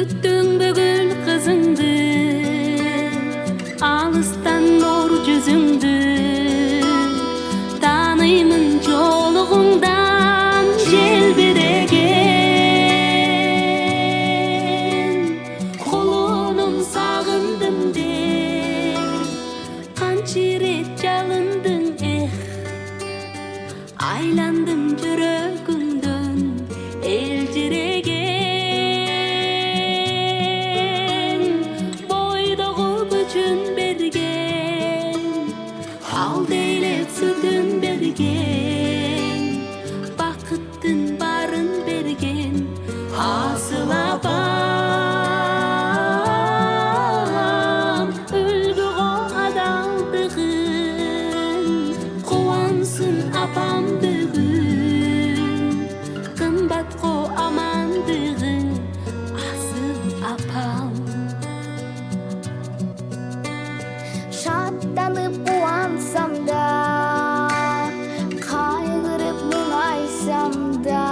Күттің бүгін қызыңды, алыстан нұр жүзіңді. Таныймын жолығыңдан желбіреген. Қолының сағындым деп, қанша рет жалындың, айландым жүрегіңден елжіреген. Бойдағы күшін берген, алдайлап сүтін берген, бақыттың барын берген асыл апам. Үлгіға адалдығын қуансын апам бүгін, қымбатқа амандығы асыл апам. Шаттанып қуансам да, қайғырып мұңайсам да,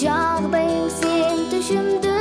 жағдайың сен түшімді